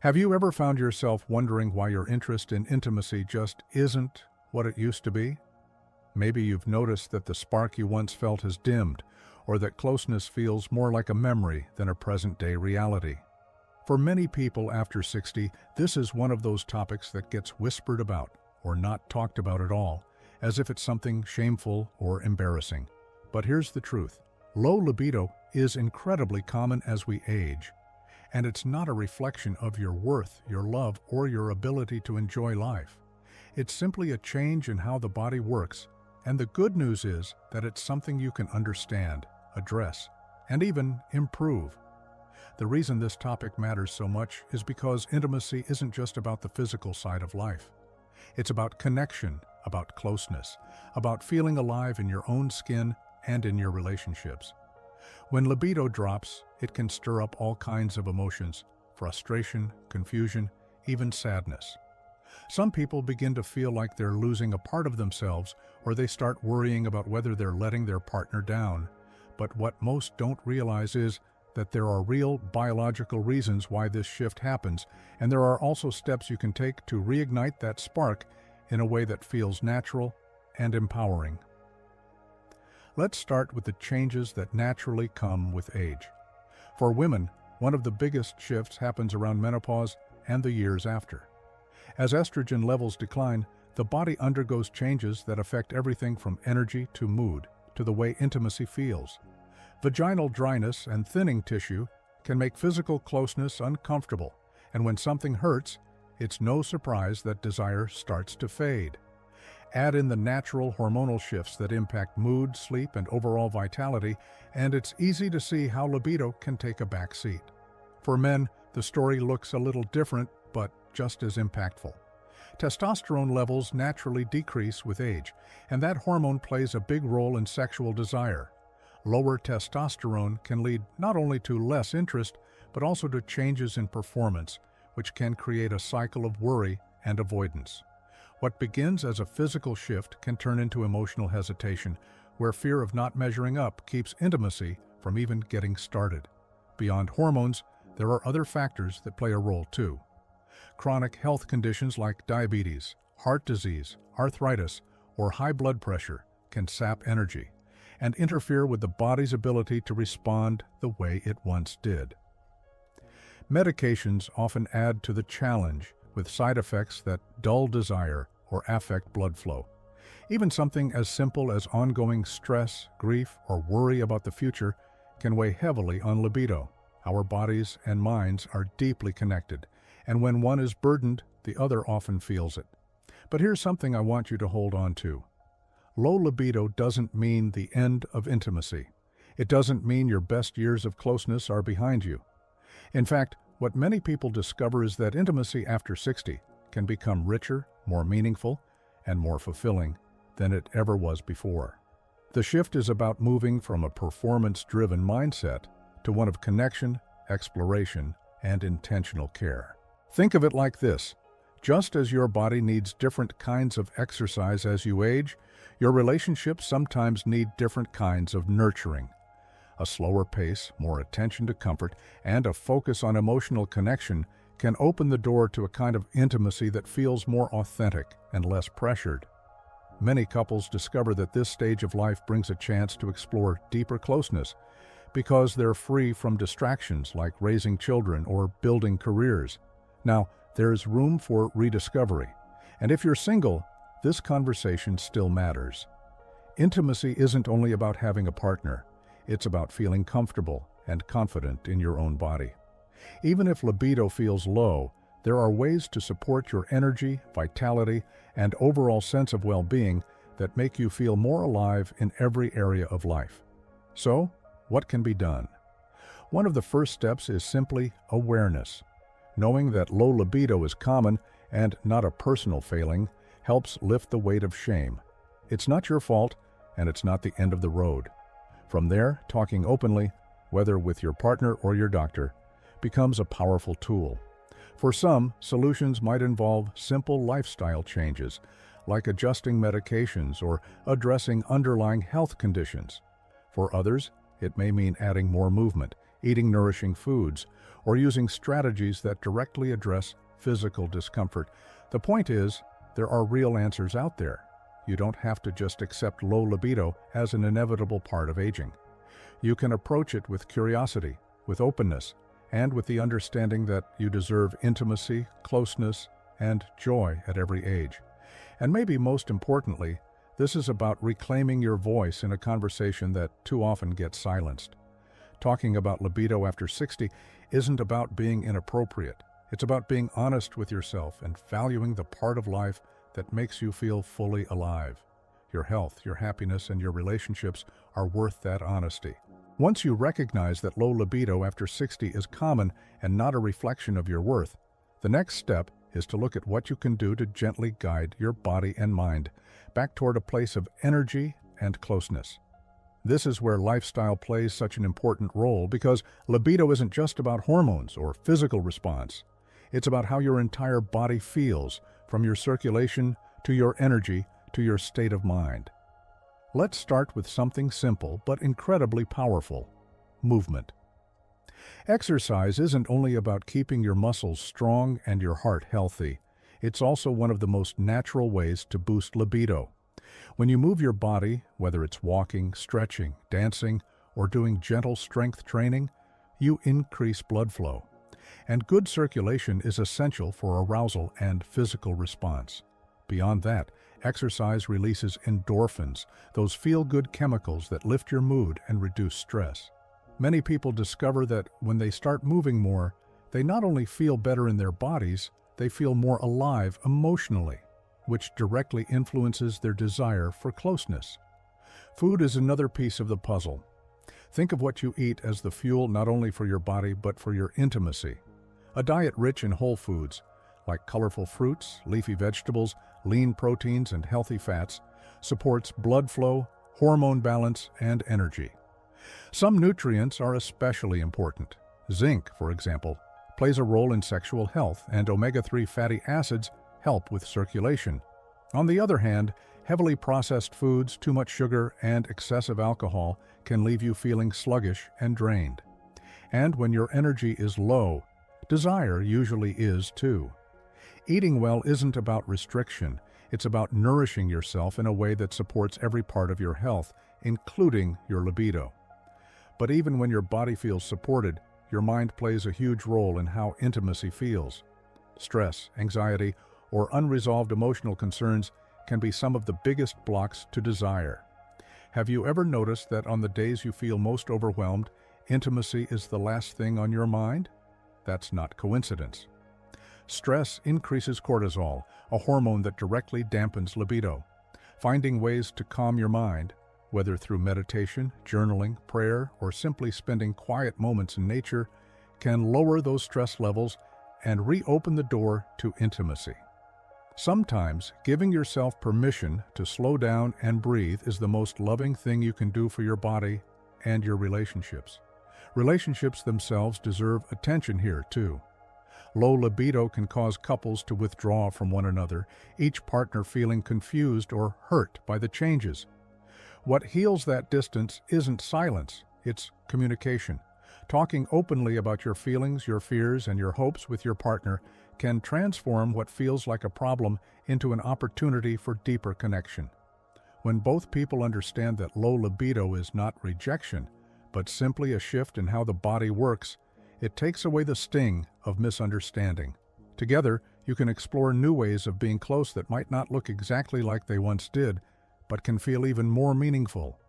Have you ever found yourself wondering why your interest in intimacy just isn't what it used to be? Maybe you've noticed that the spark you once felt has dimmed, or that closeness feels more like a memory than a present-day reality. For many people after 60, this is one of those topics that gets whispered about, or not talked about at all, as if it's something shameful or embarrassing. But here's the truth. Low libido is incredibly common as we age, and it's not a reflection of your worth, your love, or your ability to enjoy life. It's simply a change in how the body works, and the good news is that it's something you can understand, address, and even improve. The reason this topic matters so much is because intimacy isn't just about the physical side of life. It's about connection, about closeness, about feeling alive in your own skin and in your relationships. When libido drops, it can stir up all kinds of emotions: frustration, confusion, even sadness. Some people begin to feel like they're losing a part of themselves, or they start worrying about whether they're letting their partner down. But what most don't realize is that there are real biological reasons why this shift happens, and there are also steps you can take to reignite that spark in a way that feels natural and empowering. Let's start with the changes that naturally come with age. For women, one of the biggest shifts happens around menopause and the years after. As estrogen levels decline, the body undergoes changes that affect everything from energy to mood to the way intimacy feels. Vaginal dryness and thinning tissue can make physical closeness uncomfortable, and when something hurts, it's no surprise that desire starts to fade. Add in the natural hormonal shifts that impact mood, sleep, and overall vitality, and it's easy to see how libido can take a back seat. For men, the story looks a little different, but just as impactful. Testosterone levels naturally decrease with age, and that hormone plays a big role in sexual desire. Lower testosterone can lead not only to less interest, but also to changes in performance, which can create a cycle of worry and avoidance. What begins as a physical shift can turn into emotional hesitation, where fear of not measuring up keeps intimacy from even getting started. Beyond hormones, there are other factors that play a role too. Chronic health conditions like diabetes, heart disease, arthritis, or high blood pressure can sap energy and interfere with the body's ability to respond the way it once did. Medications often add to the challenge, with side effects that dull desire or affect blood flow. Even something as simple as ongoing stress, grief, or worry about the future can weigh heavily on libido. Our bodies and minds are deeply connected, and when one is burdened, the other often feels it. But here's something I want you to hold on to. Low libido doesn't mean the end of intimacy. It doesn't mean your best years of closeness are behind you. In fact, what many people discover is that intimacy after 60 can become richer, more meaningful, and more fulfilling than it ever was before. The shift is about moving from a performance-driven mindset to one of connection, exploration, and intentional care. Think of it like this. Just as your body needs different kinds of exercise as you age, your relationships sometimes need different kinds of nurturing. A slower pace, more attention to comfort, and a focus on emotional connection can open the door to a kind of intimacy that feels more authentic and less pressured. Many couples discover that this stage of life brings a chance to explore deeper closeness because they're free from distractions like raising children or building careers. Now, there's room for rediscovery, and if you're single, this conversation still matters. Intimacy isn't only about having a partner. It's about feeling comfortable and confident in your own body. Even if libido feels low, there are ways to support your energy, vitality, and overall sense of well-being that make you feel more alive in every area of life. So, what can be done? One of the first steps is simply awareness. Knowing that low libido is common and not a personal failing helps lift the weight of shame. It's not your fault, and it's not the end of the road. From there, talking openly, whether with your partner or your doctor, becomes a powerful tool. For some, solutions might involve simple lifestyle changes, like adjusting medications or addressing underlying health conditions. For others, it may mean adding more movement, eating nourishing foods, or using strategies that directly address physical discomfort. The point is, there are real answers out there. You don't have to just accept low libido as an inevitable part of aging. You can approach it with curiosity, with openness, and with the understanding that you deserve intimacy, closeness, and joy at every age. And maybe most importantly, this is about reclaiming your voice in a conversation that too often gets silenced. Talking about libido after 60 isn't about being inappropriate. It's about being honest with yourself and valuing the part of life that makes you feel fully alive. Your health, your happiness, and your relationships are worth that honesty. Once you recognize that low libido after 60 is common and not a reflection of your worth, the next step is to look at what you can do to gently guide your body and mind back toward a place of energy and closeness. This is where lifestyle plays such an important role because libido isn't just about hormones or physical response. It's about how your entire body feels, from your circulation to your energy to your state of mind. Let's start with something simple but incredibly powerful: movement. Exercise isn't only about keeping your muscles strong and your heart healthy. It's also one of the most natural ways to boost libido. When you move your body, whether it's walking, stretching, dancing, or doing gentle strength training, you increase blood flow. And good circulation is essential for arousal and physical response. Beyond that, exercise releases endorphins, those feel-good chemicals that lift your mood and reduce stress. Many people discover that when they start moving more, they not only feel better in their bodies, they feel more alive emotionally, which directly influences their desire for closeness. Food is another piece of the puzzle. Think of what you eat as the fuel not only for your body but for your intimacy. A diet rich in whole foods, like colorful fruits, leafy vegetables, lean proteins, and healthy fats, supports blood flow, hormone balance, and energy. Some nutrients are especially important. Zinc, for example, plays a role in sexual health, and omega-3 fatty acids help with circulation. On the other hand, heavily processed foods, too much sugar, and excessive alcohol can leave you feeling sluggish and drained. And when your energy is low, desire usually is too. Eating well isn't about restriction. It's about nourishing yourself in a way that supports every part of your health, including your libido. But even when your body feels supported, your mind plays a huge role in how intimacy feels. Stress, anxiety, or unresolved emotional concerns can be some of the biggest blocks to desire. Have you ever noticed that on the days you feel most overwhelmed, intimacy is the last thing on your mind? That's not coincidence. Stress increases cortisol, a hormone that directly dampens libido. Finding ways to calm your mind, whether through meditation, journaling, prayer, or simply spending quiet moments in nature, can lower those stress levels and reopen the door to intimacy. Sometimes, giving yourself permission to slow down and breathe is the most loving thing you can do for your body and your relationships. Relationships themselves deserve attention here, too. Low libido can cause couples to withdraw from one another, each partner feeling confused or hurt by the changes. What heals that distance isn't silence, it's communication. Talking openly about your feelings, your fears, and your hopes with your partner can transform what feels like a problem into an opportunity for deeper connection. When both people understand that low libido is not rejection, but simply a shift in how the body works, it takes away the sting of misunderstanding. Together, you can explore new ways of being close that might not look exactly like they once did, but can feel even more meaningful.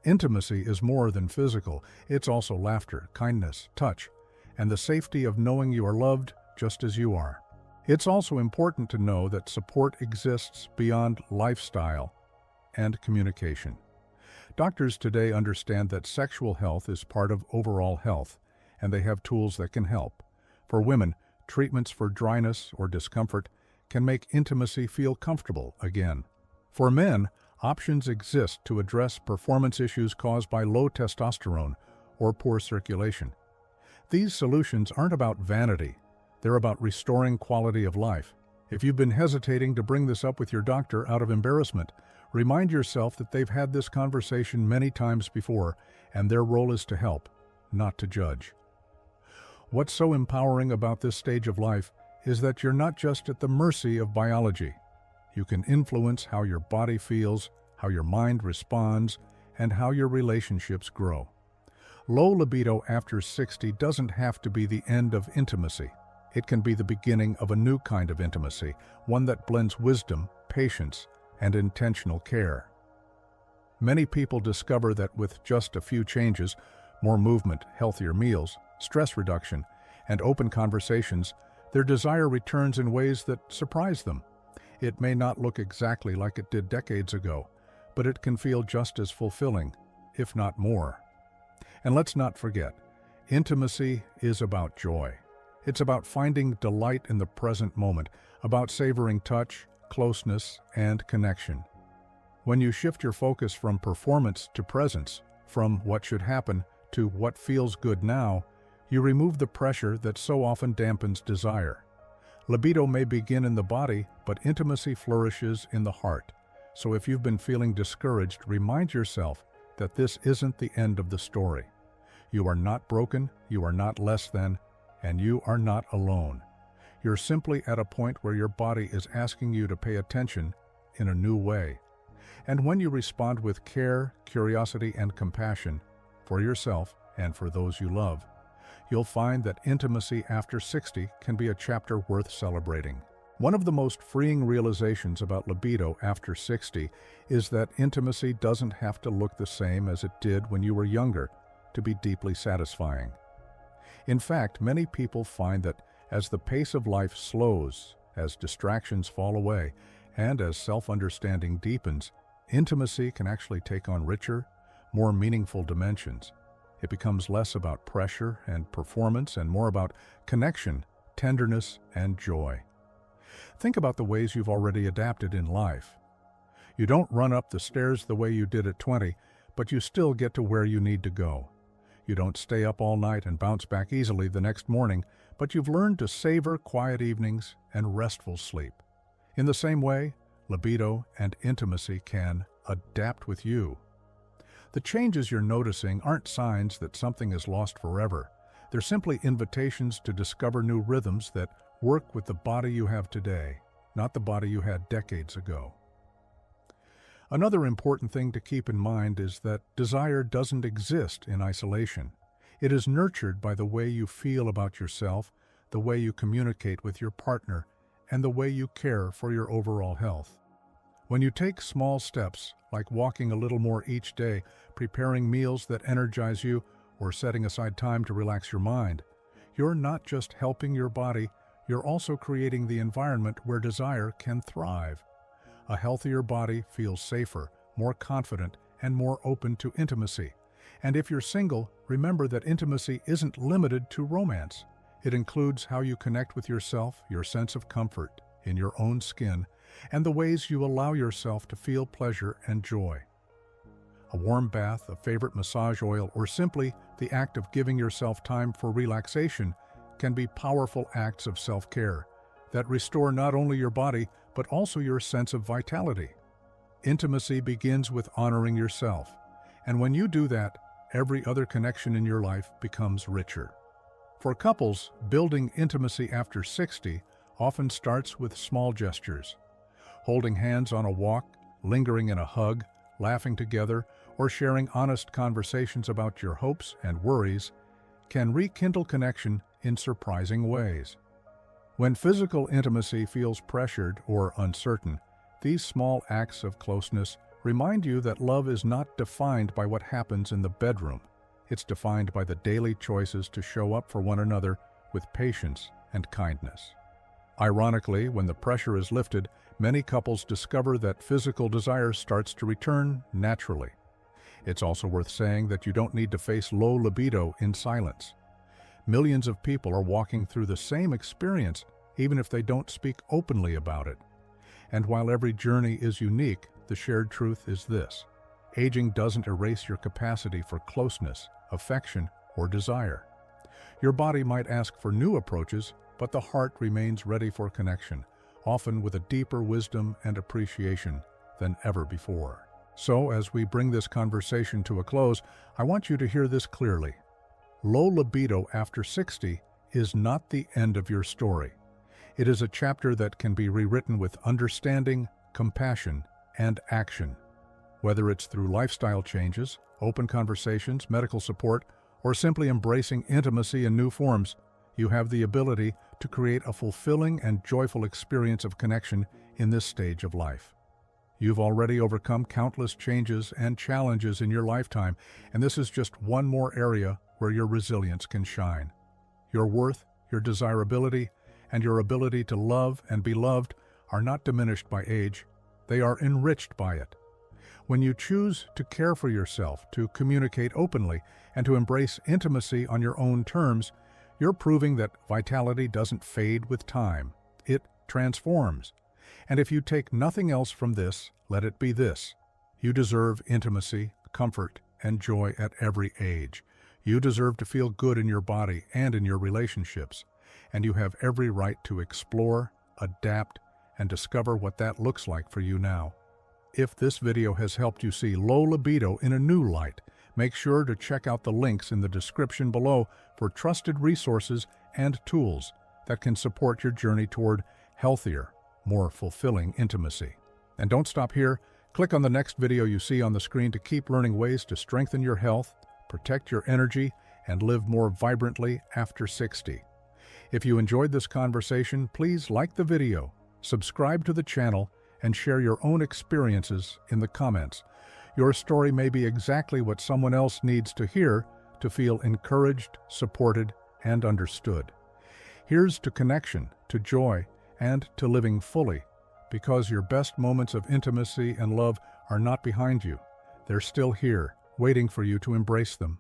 Intimacy is more than physical. It's also laughter, kindness, touch, and the safety of knowing you are loved just as you are. It's also important to know that support exists beyond lifestyle and communication. Doctors today understand that sexual health is part of overall health, and they have tools that can help. For women, treatments for dryness or discomfort can make intimacy feel comfortable again. For men, options exist to address performance issues caused by low testosterone or poor circulation. These solutions aren't about vanity. They're about restoring quality of life. If you've been hesitating to bring this up with your doctor out of embarrassment, remind yourself that they've had this conversation many times before, and their role is to help, not to judge. What's so empowering about this stage of life is that you're not just at the mercy of biology. You can influence how your body feels, how your mind responds, and how your relationships grow. Low libido after 60 doesn't have to be the end of intimacy. It can be the beginning of a new kind of intimacy, one that blends wisdom, patience, and intentional care. Many people discover that with just a few changes, more movement, healthier meals, stress reduction, and open conversations, their desire returns in ways that surprise them. It may not look exactly like it did decades ago, but it can feel just as fulfilling, if not more. And let's not forget, intimacy is about joy. It's about finding delight in the present moment, about savoring touch, closeness, and connection. When you shift your focus from performance to presence, from what should happen to what feels good now, you remove the pressure that so often dampens desire. Libido may begin in the body, but intimacy flourishes in the heart. So if you've been feeling discouraged, remind yourself that this isn't the end of the story. You are not broken, you are not less than, and you are not alone. You're simply at a point where your body is asking you to pay attention in a new way. And when you respond with care, curiosity, and compassion for yourself and for those you love, you'll find that intimacy after 60 can be a chapter worth celebrating. One of the most freeing realizations about libido after 60 is that intimacy doesn't have to look the same as it did when you were younger to be deeply satisfying. In fact, many people find that as the pace of life slows, as distractions fall away, and as self-understanding deepens, intimacy can actually take on richer, more meaningful dimensions. It becomes less about pressure and performance and more about connection, tenderness, and joy. Think about the ways you've already adapted in life. You don't run up the stairs the way you did at 20, but you still get to where you need to go. You don't stay up all night and bounce back easily the next morning, but you've learned to savor quiet evenings and restful sleep. In the same way, libido and intimacy can adapt with you. The changes you're noticing aren't signs that something is lost forever. They're simply invitations to discover new rhythms that work with the body you have today, not the body you had decades ago. Another important thing to keep in mind is that desire doesn't exist in isolation. It is nurtured by the way you feel about yourself, the way you communicate with your partner, and the way you care for your overall health. When you take small steps, like walking a little more each day, preparing meals that energize you, or setting aside time to relax your mind, you're not just helping your body, you're also creating the environment where desire can thrive. A healthier body feels safer, more confident, and more open to intimacy. And if you're single, remember that intimacy isn't limited to romance. It includes how you connect with yourself, your sense of comfort in your own skin, and the ways you allow yourself to feel pleasure and joy. A warm bath, a favorite massage oil, or simply the act of giving yourself time for relaxation can be powerful acts of self-care that restore not only your body, but also your sense of vitality. Intimacy begins with honoring yourself, and when you do that, every other connection in your life becomes richer. For couples, building intimacy after 60 often starts with small gestures. Holding hands on a walk, lingering in a hug, laughing together, or sharing honest conversations about your hopes and worries can rekindle connection in surprising ways. When physical intimacy feels pressured or uncertain, these small acts of closeness remind you that love is not defined by what happens in the bedroom. It's defined by the daily choices to show up for one another with patience and kindness. Ironically, when the pressure is lifted, many couples discover that physical desire starts to return naturally. It's also worth saying that you don't need to face low libido in silence. Millions of people are walking through the same experience, even if they don't speak openly about it. And while every journey is unique, the shared truth is this: aging doesn't erase your capacity for closeness, affection, or desire. Your body might ask for new approaches, but the heart remains ready for connection, often with a deeper wisdom and appreciation than ever before. So, as we bring this conversation to a close, I want you to hear this clearly. Low libido after 60 is not the end of your story. It is a chapter that can be rewritten with understanding, compassion, and action. Whether it's through lifestyle changes, open conversations, medical support, or simply embracing intimacy in new forms, you have the ability to create a fulfilling and joyful experience of connection in this stage of life. You've already overcome countless changes and challenges in your lifetime, and this is just one more area where your resilience can shine. Your worth, your desirability, and your ability to love and be loved are not diminished by age, they are enriched by it. When you choose to care for yourself, to communicate openly, and to embrace intimacy on your own terms, you're proving that vitality doesn't fade with time. It transforms. And if you take nothing else from this, let it be this. You deserve intimacy, comfort, and joy at every age. You deserve to feel good in your body and in your relationships. And you have every right to explore, adapt, and discover what that looks like for you now. If this video has helped you see low libido in a new light, make sure to check out the links in the description below for trusted resources and tools that can support your journey toward healthier, more fulfilling intimacy. And don't stop here. Click on the next video you see on the screen to keep learning ways to strengthen your health, protect your energy, and live more vibrantly after 60. If you enjoyed this conversation, please like the video, subscribe to the channel, and share your own experiences in the comments. Your story may be exactly what someone else needs to hear to feel encouraged, supported, and understood. Here's to connection, to joy, and to living fully, because your best moments of intimacy and love are not behind you. They're still here, waiting for you to embrace them.